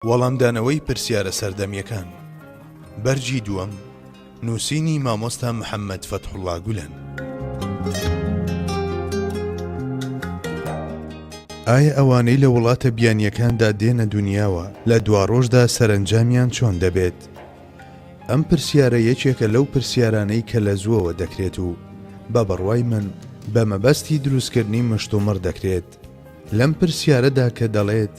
وەڵامدانەوەی پرسیارە سەردەمیەکان بەرجی دووەم نووسینی مامۆستا محەممەد فەتحوڵڵا گولەن. ئایا ئەوانەی لە وڵاتە بیانیەکاندا دێنە دنیاوە لە دواڕۆژدا سەرنجامیان چۆن دەبێت؟ ئەم پرسیارە یەکێکە لەو پرسیارانەی کە لە زووەوە دەکرێت و بە بڕوای من بە مەبەستی دروستکردنی مشتومڕ دەکرێت. لەم پرسیارەدا کە دەڵێت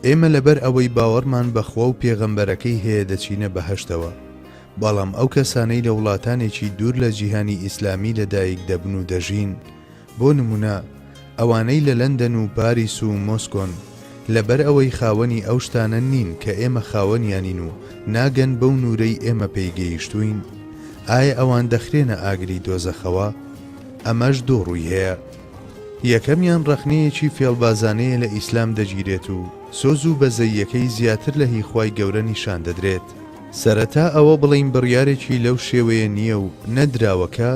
ئێمە لەبەر ئەوەی باوەڕمان بەخوا و پێغەمبەرەکەی هەیە دەچینە بەهەشتەوە، بەڵام ئەو کەسانەی لە وڵاتانێکی دوور لە جیهانی ئیسلامی لەدایک دەبن و دەژین، بۆ نمونە ئەوانەی لە لەندەن و پاریس و مۆسکۆن، لەبەر ئەوەی خاوەنی ئەو شتانە نین کە ئێمە خاوەنیانین و ناگەن بەو نورەی ئێمە پێیگەیشتوین، ئایا ئەوان دەخرێنە ئاگری دۆزەخەوە؟ ئەمەش دوو ڕووی هەیە. یەکەمیان ڕەخنەیەکی فێڵبازانەیە لە ئیسلام دەگیرێت و سۆز و بەزەییەکەی زیاتر لە هی خوای گەورە نیشان دەدرێت. سەرەتا ئەوە بڵین بڕیارێکی لەو شێوەیە نییە و نەدراوەکە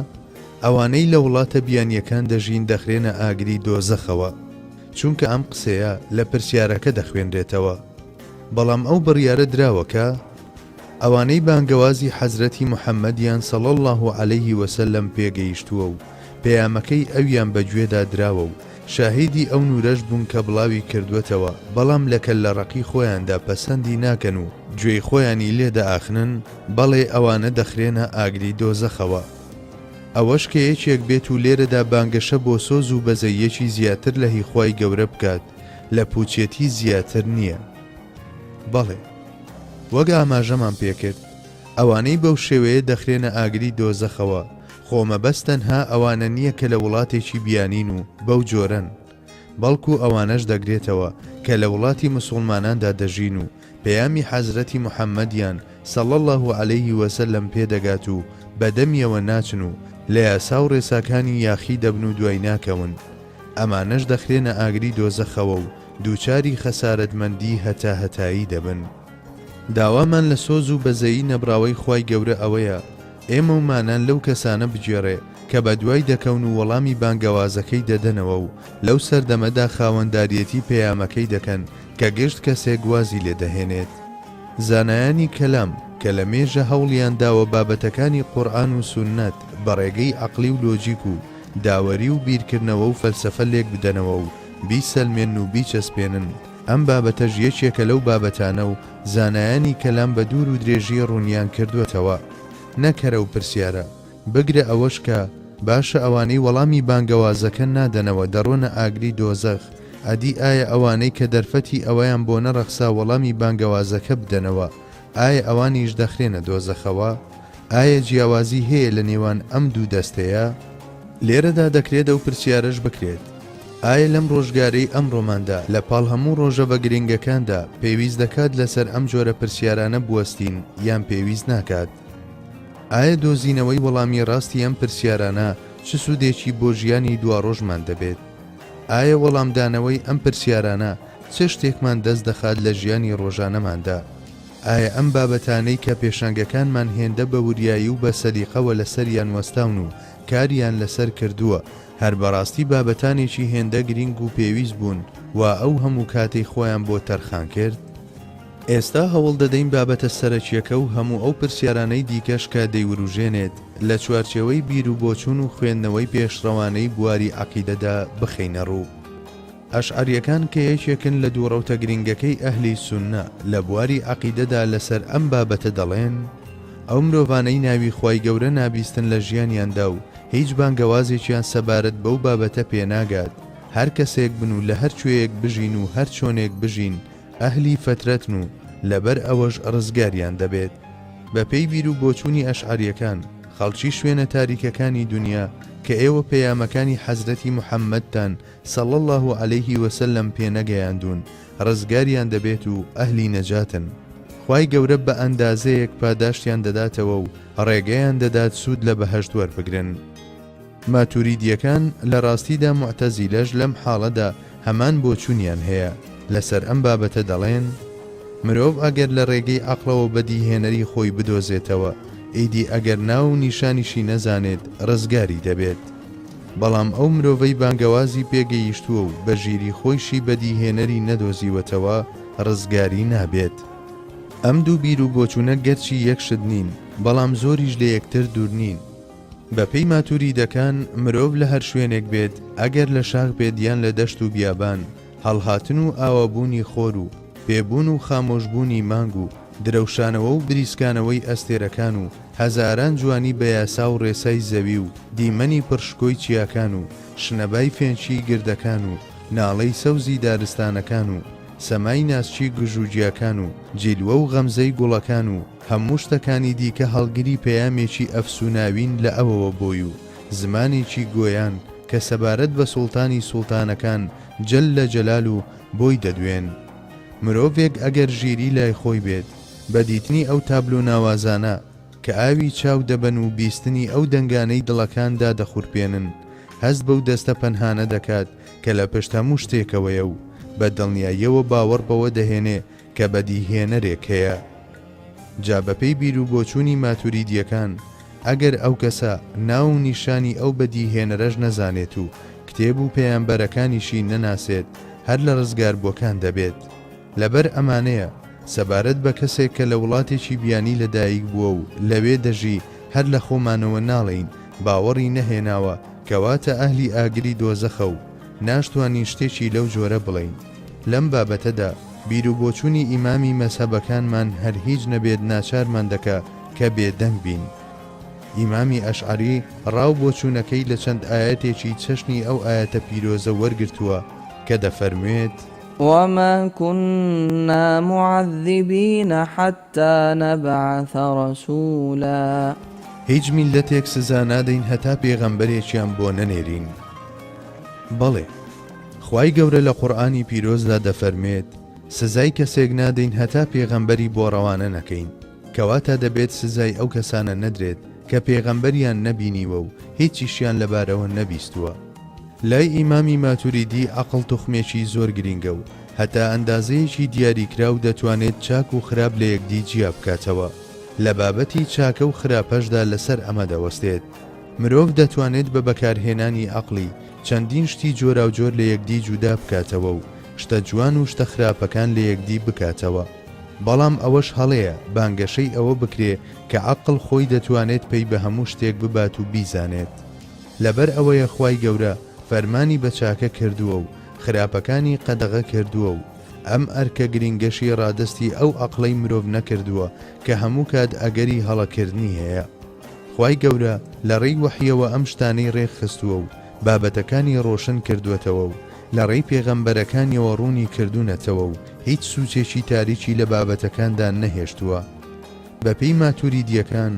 ئەوانەی لە وڵاتە بیانیەکان دەژین دەخرێنە ئاگری دۆزەخەوە، چونکە ئەم قسەیە لە پرسیارەکە دەخوێنرێتەوە. بەڵام ئەو بڕیارە دراوەکە ئەوانەی بانگەوازی حەزرەتی موحەممەدیان صلی الله علیه وسلم پێگەیشتووە و پەیامەکەی ئەویان بەگوێدا دراوە و شاهیدی ئەو نورەش بوون کە بڵاوی کردوێتەوە، بەڵام لە کەللەڕەقی خۆیاندا پەسەندی ناکەن و گوێی خۆیانی لێدە ئاخنن، بەڵێ ئەوانە دەخرێنە ئاگری دۆزەخەوە. ئەوەش کە یەکێک بێت و لێرەدا بانگەشە بۆ سۆز و بەزەییەکی زیاتر لە هی خوای گەورە بکات، لە پوچێتی زیاتر نییە. بەڵێ وەک ئاماژەمان پێکرد، ئەوانەی بەو شێوەیە دەخرێنە ئاگری دۆزەخەوە خۆمەبەستەنها ئەوانە نییە کە لە وڵاتێکی بیانین و بەو جۆرەن، بەڵکو ئەوانەش دەگرێتەوە کە لە وڵاتی مسلماناندا دەژین و پەیامی حەزرەتی موحەممەدیان صلی الله علیه وسلم پێدەگات و بەدەمیەوە ناچن و لە یاسا و ڕێساکانی یاخی دەبن و دوای ناکەون. ئەمانەش دەخرێنە ئاگری دۆزەخەوە و دووچاری خەسارەتمەندی هەتایی دەبن. داوامان لە سۆز و بەزەیی نەبراوەی خوای گەورە ئەوەیە ئێمە ومانان لەو کەسانە بگێڕێ کە بە دوای دەکەون و وەڵامی بانگەوازەکەی دەدەنەوە و لەو سەردەمەدا خاوەنداریەتی پەیامەکەی دەکەن کە گشت کەسێک گوازی لێ دەهێنێت. زانایانی کەلام کە لە مێژە هەوڵیان داوە بابەتەکانی قورئان و سوننەت بە ڕێگەی عەقلی و لۆجیک و داوەری و بیرکردنەوە و فەلسەفە لێک بدەنەوە و بیسەلمێن و بیچەسپێنن، ئەم بابەتەش یەکێکە لەو بابەتانە و زانایانی کەلام بە دوور و درێژی ڕوونیان کردوێتەوە. نەکەرە و پرسیارە بگرە ئەوەش کە باشە ئەوانەی وەڵامی بانگەوازەکە نادەنەوە دەڕۆنە ئاگری دۆزەخ، ئەدی ئایا ئەوانەی کە دەرفەتی ئەوەیان بۆ نەڕەخسا وەڵامی بانگەوازەکە بدەنەوە، ئایا ئەوانیش دەخرێنە دۆزەخەوە؟ ئایا جیاوازی هەیە لە نێوان ئەم دوو دەستەیە؟ لێرەدا دەکرێت ئەو پرسیارەش بکرێت، ئایا لەم ڕۆژگارەی ئەمڕۆماندا لە پاڵ هەموو ڕۆژە بە گرنگەکاندا پێویست دەکات لەسەر ئەم جۆرە پرسیارانە بوەستین یان پێویست ناکات؟ ئایا دۆزینەوەی وەڵامی ڕاستی ئەم پرسیارانە چ سوودێکی بۆ ژیانی دواڕۆژمان دەبێت؟ ئایا وەڵامدانەوەی ئەم پرسیارانە چ شتێکمان دەست دەخات لە ژیانی ڕۆژانەماندا؟ ئایا ئەم بابەتانەی کە پێشەنگەکانمان هێندە بە وریایی و بە سەلیقەوە لەسەریان وەستاون و کاریان لەسەر کردووە، هەر بەڕاستی بابەتانێکی هێندە گرنگ و پێویست بوون و ئەو هەموو کاتەی خۆیان بۆ تەرخان کرد؟ ئێستا هەوڵ دەدەین بابەتە سەرەکیەکە و هەموو ئەو پرسیارانەی دیکەش کە دەیوروژێنێت لە چوارچێوەی بیر و بۆچوون و خوێندنەوەی پێشڕەوانەی بواری عەقیدەدا بخەینە ڕوو. ئەشعەریەکان کە یەکێکن لە دوو ڕەوتە گرنگەکەی ئەهلی سوننە لە بواری عەقیدەدا لەسەر ئەم بابەتە دەڵێن ئەو مرۆڤانەی ناوی خوای گەورە نابیستن لە ژیانیاندا و هیچ بانگەوازێکیان سەبارەت بەو بابەتە پێناگات، هەر کەسێک بن و لە هەر کوێیەک بژین و هەر چۆنێک بژین ئەهلی فەترەتن و لەبەر ئەوەش ڕزگاریان دەبێت. بە پێی بیر و بۆچوونی ئەشعەریەکان خەڵکی شوێنە تاریکەکانی دنیا کە ئێوە پەیامەکانی حەزرەتی موحەممەدتان صلی الله علیه وسلم پێنەگەیاندون ڕزگاریان دەبێت و ئەهلی نەجاتن. خوای گەورە بە ئەندازەیەک پاداشتیان دەداتەوە و ڕێگەیان دەدات سوود لە بەهەشت وەربگرن. ماتوریدیەکان لە ڕاستیدا موعتەزیلەش لەم حاڵەدا هەمان بۆچوونیان هەیە. لەسەر ئەم بابەتە دەڵێن مرۆڤ ئەگەر لە ڕێگەی عەقڵەوە بەدیهێنەری خۆی بدۆزێتەوە، ئیدی ئەگەر ناو و نیشانیشی نەزانێت ڕزگاری دەبێت. بەڵام ئەو مرۆڤەی بانگەوازی پێگەیشتووە و بە ژیری خۆیشی بەدیهێنەری نەدۆزیوەتەوە ڕزگاری نابێت. ئەم دوو بیر و بۆچوونە گەرچی یەکشت نین، بەڵام زۆریش لە یەکتر دوور نین. بەپێی ماتوریدەکان مرۆڤ لە هەر شوێنێک بێت، ئەگەر لە شاخ بێت یان لە دەشت و بیابان، هەڵهاتن و ئاوابوونی خۆر و پێبوون و خامۆشبوونی مانگ و درەوشانەوە و بریسکانەوەی ئەستێرەکان و هەزاران جوانی بە یاسا و ڕێسای زەوی و دیمەنی پڕشکۆی چیاکان و شنەبای فێنچی گردەکان و ناڵەی سەوزی دارستانەکان و سەمای ناسچی گژوجیاکان و جیلوە و غەمزەی گوڵەکان و هەموو شتەکانی دیکە هەڵگری پەیامێکی ئەفسوناوین لە ئەوەوە بۆی و زمانێکی گۆیان کە سەبارەت بە سوڵتانی سوڵتانەکان جەل لە جەلال و بۆی دەدوێن. مرۆڤێک ئەگەر ژیری لای خۆی بێت بە دیتنی ئەو تابلۆ ناوازانە کە ئاوی چاو دەبەن و بیستنی ئەو دەنگانەی دڵەکاندا دەخورپێنن، هەست بەو دەستە پەنهانە دەکات کە لە پشت هەموو شتێکەوەیە و بە دڵنیاییەوە باوەڕ بەوە دەهێنێ کە بەدیهێنەرێک هەیە. جا بەپێی بیر و بۆچوونی ماتوریدیەکان، ئەگەر ئەو کەسە ناو و نیشانی ئەو بەدیهێنەرەش نەزانێت و کتێب و پەیامبەرەکانیشی نەناسێت، هەر لە ڕزگار بۆکان دەبێت. لەبەر ئەمانەیە سەبارەت بە کەسێک کە لە وڵاتێکی بیانی لەدایک بووە و لەوێ دەژی هەر لە خۆمانەوە ناڵین باوەڕی نەهێناوە کەواتە ئەهلی ئاگری دۆزەخە و ناشتوانین شتێکی لەو جۆرە بڵین. لەم بابەتەدا بیر و بۆچوونی ئیمامی مەسەبەکانمان هەر هیچ نەبێت ناچارمان دەکا کە بێدەنگ بین. ئیمامی ئەشعەری ڕاو بۆچوونەکەی لە چەند ئاەتێکی چەشنی ئەو ئاەتە پیرۆزە وەرگرتووە کە دەفەرموێت: وما كنا معذبين حتى نبعث رسولا. هیچ میلەتێک سزا نادەین هەتا پێغەمبەرێکیان بۆ نەنێرین. بەڵێ، خوای گەورە لە قورئانی پیرۆزدا دەفەرمێت سزای کەسێک نادەین هەتا پێغەمبەری بۆ ڕەوانە نەکەین، کەواتە دەبێت سزای ئەو کەسانە نەدرێت کە پێغەمبەریان نەبینیوە و هیچیشیان لەبارەوە نەبیستووە. لای ئیمامی ماتوریدی عەقڵ توخمێکی زۆر گرینگە و هەتا ئەندازەیەکی دیاریکراو دەتوانێت چاک و خراپ لە یەکدی جیا بکاتەوە. لە بابەتی چاکە و خراپەشدا لەسەر ئەمە دەوەستێت. مرۆڤ دەتوانێت بە بەکارهێنانی عەقڵی چەندین شتی جۆرا و جۆر لە یەکدی جودا بکاتەوە و شتە جوان و شتە خراپەکان لە یەکدی بکاتەوە. بەڵام ئەوەش هەڵەیە بانگەشەی ئەوە بکرێ کە عەقڵ خۆی دەتوانێت پێی بە هەموو شتێک ببات و بیزانێت. لەبەر ئەوەیە خوای گەورە فەرمانی بە چاکە کردووە و خراپەکانی قەدەغە کردووە و ئەم ئەرکە گرنگەشی ڕادستی ئەو عەقڵەی مرۆڤ نەکردووە کە هەموو کات ئەگەری هەڵەکردنی هەیە. خوای گەورە لە ڕێی وەحیەوە ئەم شتانەی ڕێکخستووە و بابەتەکانی ڕۆشن کردوێتەوە و لە ڕێی پێغەمبەرەکانیەوە ڕوونی کردوونەتەوە و هیچ سوچێکی تاریکی لە بابەتەکاندا نەهێشتووە. بەپێی ماتوریدیەکان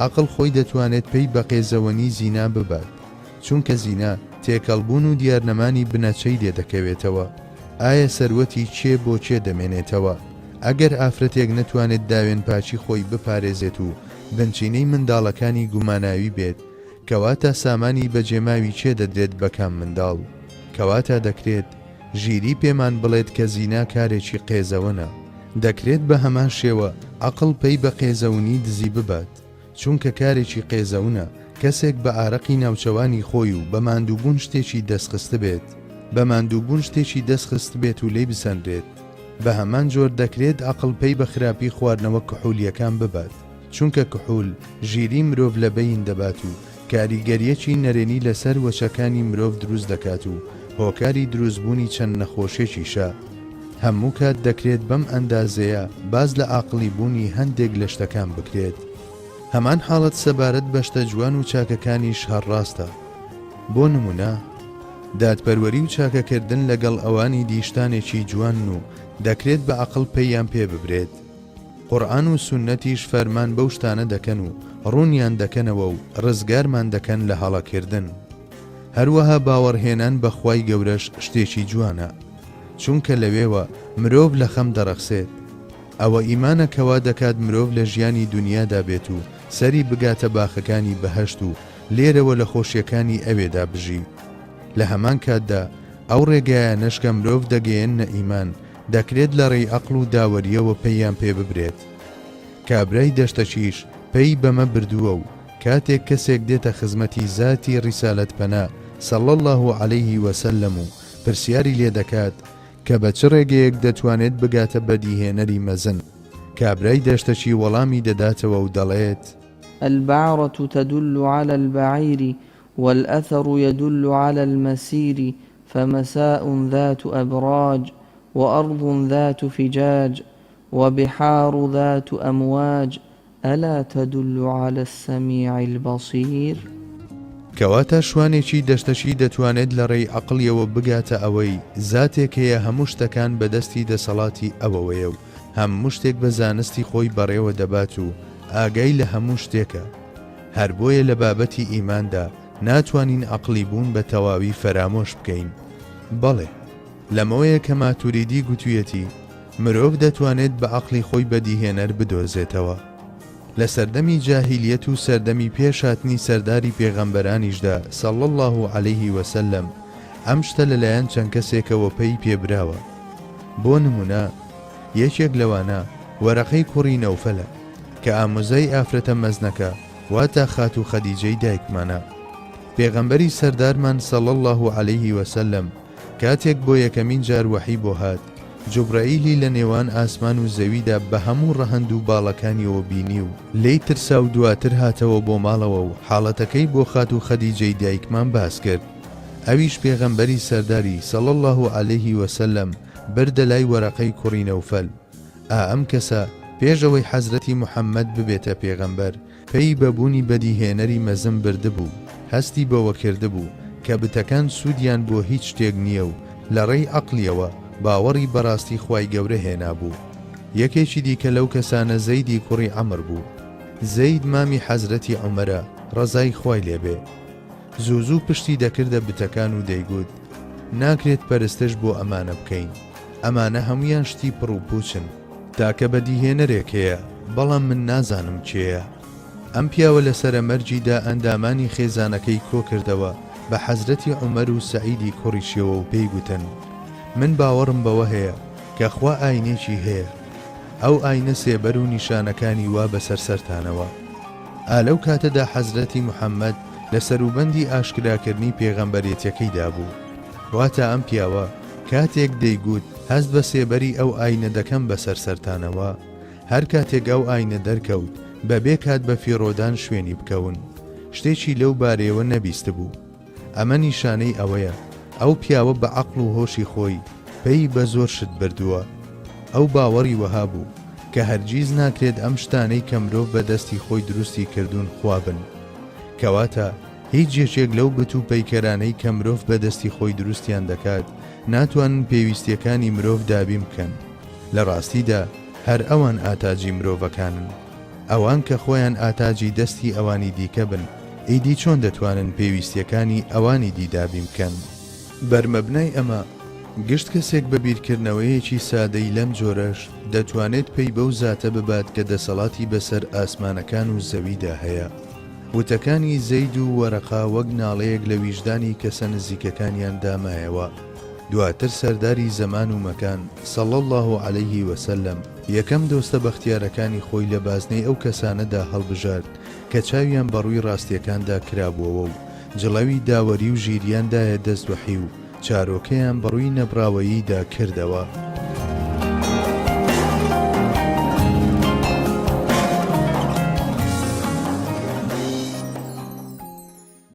عەقڵ خۆی دەتوانێت پێی بە قێزەوەنی زینا ببات، چونکە زینا تێکەڵبوون و دیارنەمانی بنەچەی لێ دەکەوێتەوە. ئایا سەروەتی چێ بۆ چێ دەمێنێتەوە؟ ئەگەر ئافرەتێک نەتوانێت داوێن پاچی خۆی بپارێزێت و بنچینەی منداڵەکانی گوماناوی بێت، کەواتە سامانی بەجێماوی چێ دەدرێت بەکام منداڵ؟ کەواتە دەکرێت ژیری پێمان بڵێت کە زینا کارێکی قێزەوەنە. دەکرێت بە هەمان شێوە عەقڵ پێی بە قێزەونی دزی ببات، چونکە کارێکی قێزەونە کەسێک بە ئارەقی ناوچەوانی خۆی و بە ماندووبوون شتێکی دەستخست بێت، بە ماندووبوون شتێکی دەستخست بێت و لێی بسەندرێت. بە هەمان جۆر دەکرێت عەقڵ پێی بە خراپی خواردنەوە کحولیەکان ببات، چونکە کحول ژیری مرۆڤ لە بەین دەبات و کاریگەریەکی نەرێنی لەسەر وەچەکانی مرۆڤ دروست دەکات و هۆکاری دروستبوونی چەند نەخۆشێکیشە. هەموو کات دەکرێت بەم ئەندازەیە باز لە عاقڵی بوونی هەندێک لە شتەکان بکرێت. هەمان حاڵەت سەبارەت بە شتە جوان و چاکەکانیش هەڕاستە. بۆ نمونە دادپەروەری و چاکەکردن لەگەڵ ئەوانی دیشتانێکی جوان و دەکرێت بە عەقڵ پێیان پێ ببرێت. قورئان و سونەتیش فەرمان بەو شتانە دەکەن و ڕوونیان دەکەنەوە و ڕزگارمان دەکەن لە هەڵەکردن. هەروەها باوەڕهێنان بە خوای گەورەش شتێکی جوانە، چونکە لەوێوە مرۆڤ لە خەم دەڕەخسێت. ئەوە ئیمانە کەوا دەکات مرۆڤ لە ژیانی دنیادا بێت و سەری بگاتە باخەکانی بەهەشت و لێرەوە لە خۆشیەکانی ئەوێدا بژی. لە هەمان کاتدا ئەو ڕێگایە نەشکە مرۆڤ دەگەیەنە ئیمان دەکرێت لە ڕێی عەقڵ و داوەریەوە پێیان پێ ببرێت. کابرای دەشتەچیش پێی بەمە بردووە و کاتێک کەسێک دێتە خزمەتی زاتی ڕیسالەت پەنا سەڵی الله عەلەیه وسەلەم و پرسیاری لێ دەکات کە بە چ ڕێگەیەک دەتوانێت بگاتە بەدیهێنەری مەزن. کابرای دەشتەچی وەڵامی دەداتەوە و دەڵێت: البعرة تدل على البعير والأثر يدل على المسير فمساء ذات أبراج وأرض ذات فجاج وبحار ذات أمواج ألا تدل على السميع البصير. کەواتە شوانێکی دەشتەشی دەتوانێت لە ڕێی عەقڵیەوە بگاتە ئەوەی زاتێک هەیە هەموو شتەکان بەدەستی دەسەڵاتی ئەوەوەیە و هەموو شتێک بە زانستی خۆی بەڕێوە دەبات و ئاگای لە هەموو شتێکە. هەر بۆیە لە بابەتی ئیماندا ناتوانین عەقڵی بوون بە تەواوی فەرامۆش بکەین. بەڵێ، لەمەوەیە کە ماتوریدی گوتوویەتی مرۆڤ دەتوانێت بە عەقڵی خۆی بەدیهێنەر بدۆزێتەوە. لە سەردەمی جاهیلیەت و سەردەمی پێشهاتنی سەرداری پێغەمبەرانیشدا سەڵی الله عەلەیه وسەلەم ئەم شتە لەلایەن چەند کەسێکەوە پێی پێبراوە. بۆ نمونە، یەکێک لەوانە وەرەقەی کوڕی نەوفەلە کە ئامۆزای ئافرەتە مەزنەکە واتە خات و خەدیجەی دایکمانە. پێغەمبەری سەردارمان سەڵی الله عەلەیه وسەلەم کاتێک بۆ یەکەمین جار وەحی بۆ هات، جوبرائیلی لە نێوان ئاسمان و زەویدا بە هەموو ڕەهەند و باڵەکانیەوە بینی و لێی ترسا و دواتر هاتەوە بۆ ماڵەوە و حاڵەتەکەی بۆ خات و خەدیجەی دایکمان باس کرد. ئەویش پێغەمبەری سەرداری سەڵی الله عەلەیه وسەلەم بردە لای وەرەقەی کوڕی نەوفەل. ئەم کەسە پێشەوەی حەزرەتی موحەممەد ببێتە پێغەمبەر پێی بەبوونی بەدیهێنەری مەزن بردبوو، هەستی بەوە کردبوو کە بتەکان سوودیان بۆ هیچ شتێک نییە و لە ڕێی عەقڵیەوە باوەڕی بەڕاستی خوای گەورە هێنا بوو. یەکێکی دیکە لەو کەسانە زەیدی کوڕی عەمر بوو. زەید مامی حەزرەتی عومەرە ڕەزای خوای لێبێ. زوو پشتی دەکردە بتەکان و دەیگوت: ناکرێت پەرستش بۆ ئەمانە بکەین، ئەمانە هەمویان شتی پڕ و پوچن، تاکە بەدیهێنەرێک هەیە بەڵام من نازانم کێیە. ئەم پیاوە لە سەرەمەرجیدا ئەندامانی خێزانەکەی کۆ کردەوە بە حەزرەتی عومەر و سەعیدی کوڕیشیەوە و پێی گوتن: من باوەڕم بەوە هەیە کە خوا ئاینێکی هەیە، ئەو ئاینە سێبەر و نیشانەکانی وا بەسەر سەرتانەوە. ئالەو کاتەدا حەزرەتی موحەممەد لە سەروبەندی ئاشکراکردنی پێغەمبەرێتیەکەیدا بوو. واتە ئەم پیاوە کاتێک دەیگوت هەست بە سێبەری ئەو ئاینە دەکەم بەسەر سەرتانەوە، هەر کاتێک ئەو ئاینە دەرکەوت بەبێ کات بە فیڕۆدان شوێنی بکەون. شتێکی لەو بارەیەوە نەبیست بوو. ئەمە نیشانەی ئەوەیە ئەو پیاوە بە عەقڵ و هۆشی خۆی پێی بە زۆر شت بردووە. ئەو باوەڕی وەها بوو کە هەرگیز ناکرێت ئەم شتانەی کە مرۆڤ بە دەستی خۆی دروستی کردوون خوابن. کەواتە هیچ یەکێک لەو بت و پەیکەرانەی کە مرۆڤ بە دەستی خۆی دروستیان دەکات ناتوانن پێویستیەکانی مرۆڤ دابین بکەن. لە ڕاستیدا هەر ئەوان ئاتاجی مرۆڤەکانن. ئەوان کە خۆیان ئاتاجی دەستی ئەوانی دیکە بن، ئیدی چۆن دەتوانن پێویستیەکانی ئەوانی دی دابین بکەن؟ بەرمەبنای ئەمە، گشت کەسێک بە بیرکردنەوەیەکی سادەی لەم جۆرەش دەتوانێت پێی بەو زاتە ببات کە دەسەڵاتی بەسەر ئاسمانەکان و زەویدا هەیە. وتەکانی زەید و وەرەقا وەک ناڵەیەک لە ویژدانی کەسە نزیکەکانیان دامایەوە. دواتر سەرداری زەمان و مەکان سەڵی الله عەلەیه وسەلەم یەکەم دۆستە بەختیارەکانی خۆی لە بازنەی ئەو کەسانەدا هەڵبژارد کە چاویان بەڕووی ڕاستیەکاندا کرابووەوە و جڵەوی داوەری و ژیریاندایە دەست وەحی و چارۆکەیان بەڕووی نەبراوەییدا کردەوە.